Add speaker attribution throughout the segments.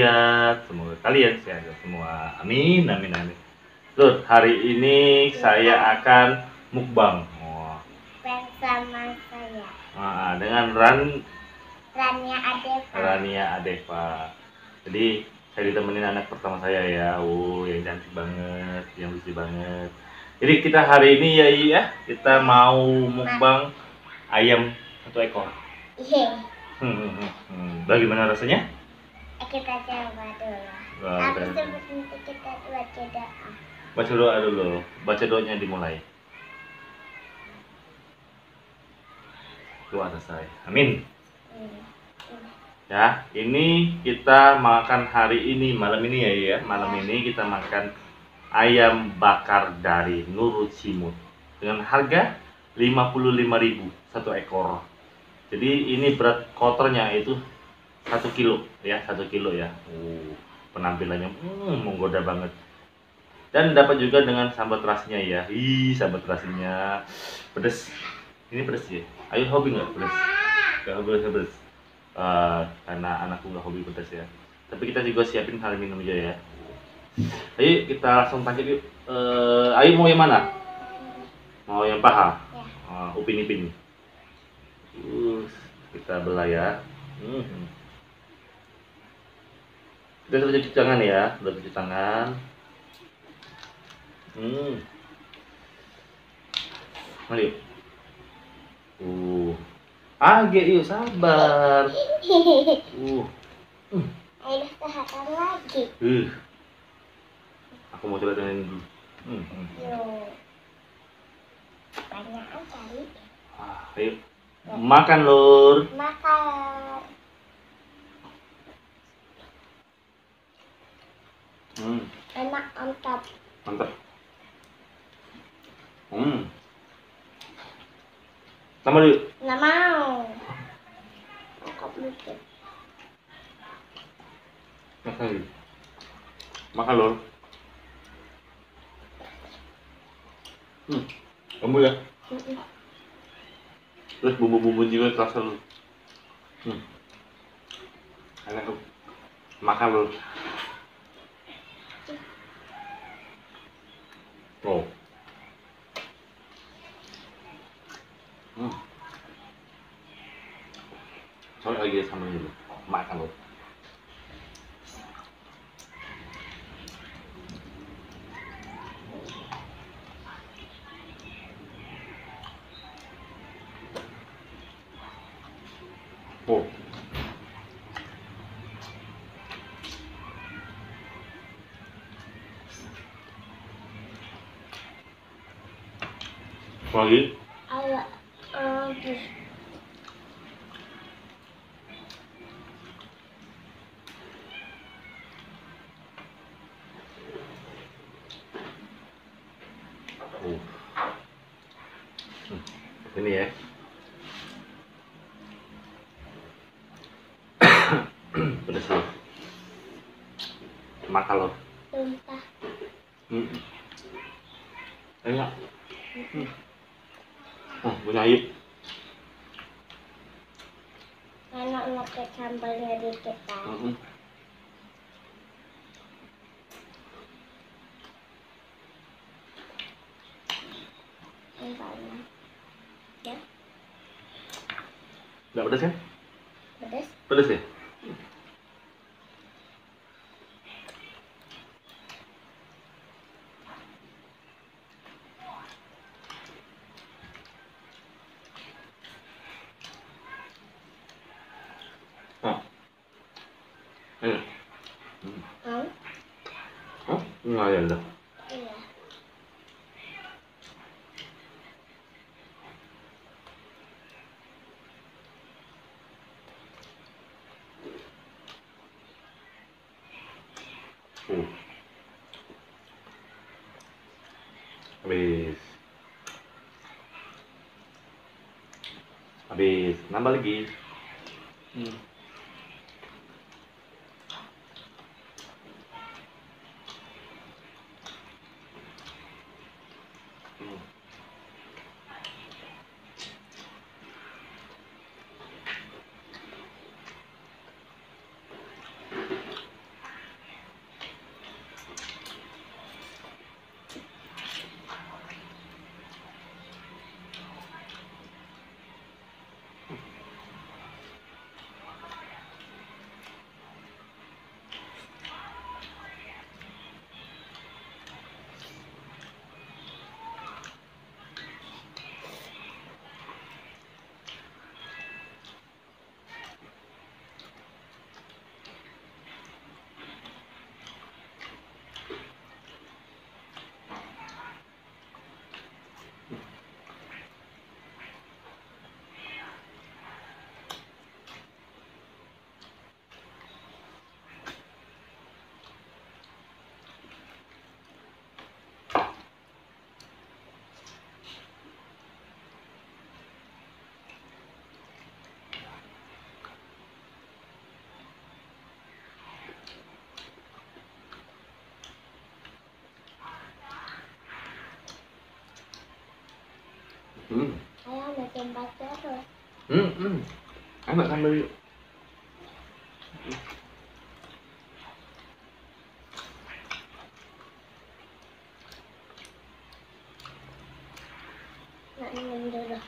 Speaker 1: lihat. Semoga kalian sehat semua. Amin, amin, amin. Lur, hari ini saya akan mukbang.
Speaker 2: Bersama saya.
Speaker 1: Dengan Rania Adeva. Jadi saya ditemenin anak pertama saya ya. Yang cantik banget, yang lucu banget. Jadi kita hari ini ya, kita mau mukbang ayam 1 ekor.
Speaker 2: Iya.
Speaker 1: Bagaimana rasanya?
Speaker 2: Kita coba dulu.
Speaker 1: Wah,
Speaker 2: Tapi sebelum itu kita baca doa.
Speaker 1: Baca doa dulu. Baca doanya dimulai. Doa selesai. Amin. Ya, ini kita makan hari ini, malam ini ya. Malam ini kita makan ayam bakar dari Nurul Cimut dengan harga 55.000 1 ekor. Jadi ini berat kotornya itu 1 kilo ya, 1 kilo ya. Penampilannya menggoda banget. Dan dapat juga dengan sambal terasinya ya. Sambal terasinya pedas. Ini pedas ya. Ayo, hobi nggak pedas? Nggak hobi pedas. Karena anakku nggak hobi pedas ya. Tapi kita juga siapin hal minum aja ya. Ayo kita langsung pancet yuk. Ayo mau yang mana? Mau yang paha? Ya. Upin ipin. Kita belah ya. Kita sudah cuci tangan ya. Sudah cuci tangan. Mari. Agak yuk, sabar.
Speaker 2: Ayo sehatan lagi.
Speaker 1: Aku mau coba dengan dulu.
Speaker 2: Banyak kali.
Speaker 1: Ayo. Makan, Lur.
Speaker 2: Makan. Enak, mantap.
Speaker 1: Mantap. Tambah dulu.
Speaker 2: Nggak mau. Kok lucu.
Speaker 1: Makan dulu. Makan, Lur. Kamu ya? Terus bumbu-bumbu juga terasa lu. Enak tuh. Makan lu. Soalnya lagi sama dulu. Makan lu. Lagi? Ini ya. Pedas loh. Makan loh.
Speaker 2: Tumpah.
Speaker 1: Enak. Punya air.
Speaker 2: Enak pakai sambalnya dikit kan. Ya.
Speaker 1: Nggak pedas kan?
Speaker 2: Pedas.
Speaker 1: Pedas ya? Nggak ada.
Speaker 2: Iya.
Speaker 1: Habis. Nambah lagi.
Speaker 2: Ayah makin terus.
Speaker 1: Ayo sambil yuk.
Speaker 2: Nak minum dulu.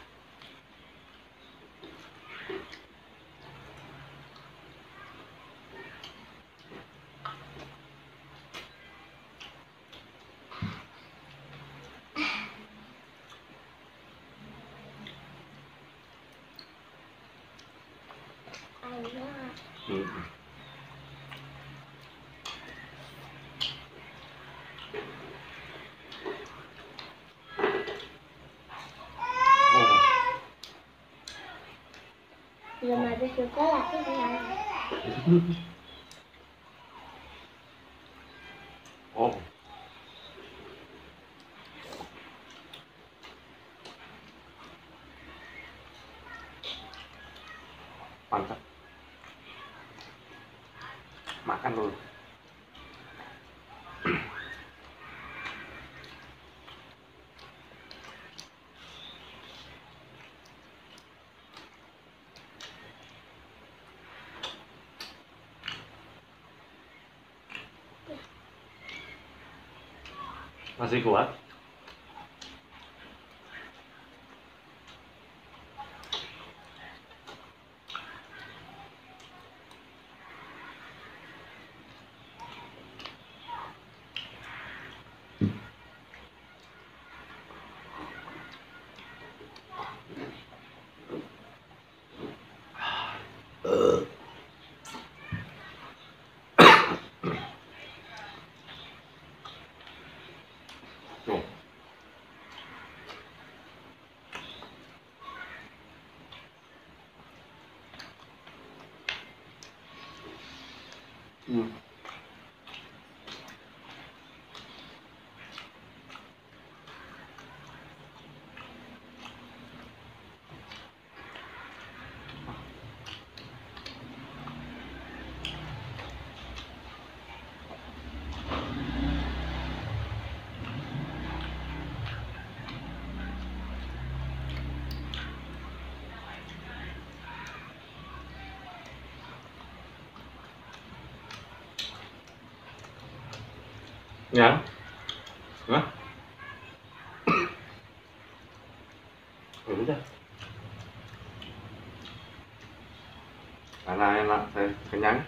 Speaker 2: Ayah. Belum habis juga lagi bilang.
Speaker 1: Oh. Mantap. Makan dulu. Masih kuat? Tuh. Ya? Hah? Ya udah. Karena enak, saya kenyang.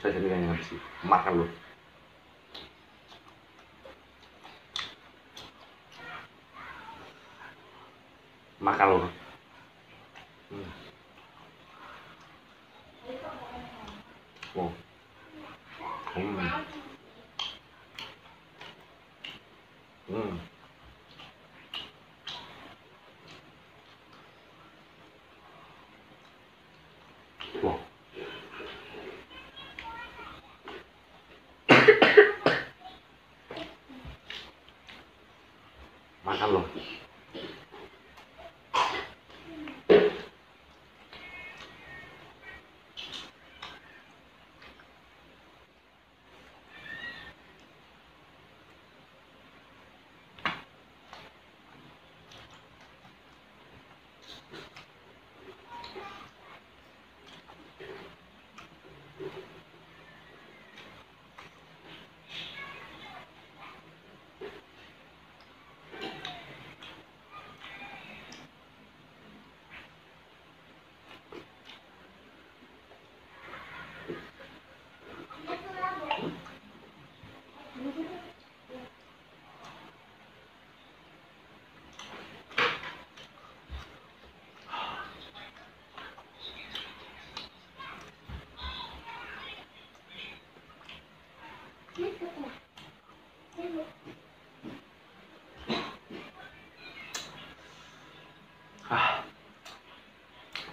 Speaker 1: Saya jadi kenyang sih. Makan lu. Makan lu. Oh. Wow. Makan loh.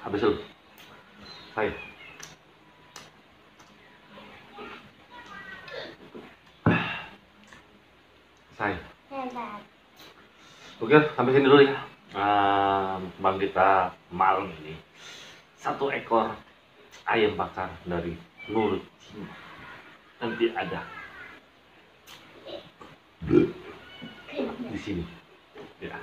Speaker 1: Habis dulu. Hai. Say. Oke, sampai sini dulu ya. Bang kita malam ini 1 ekor ayam bakar dari Nur Cimut. Nanti ada di sini. Ya.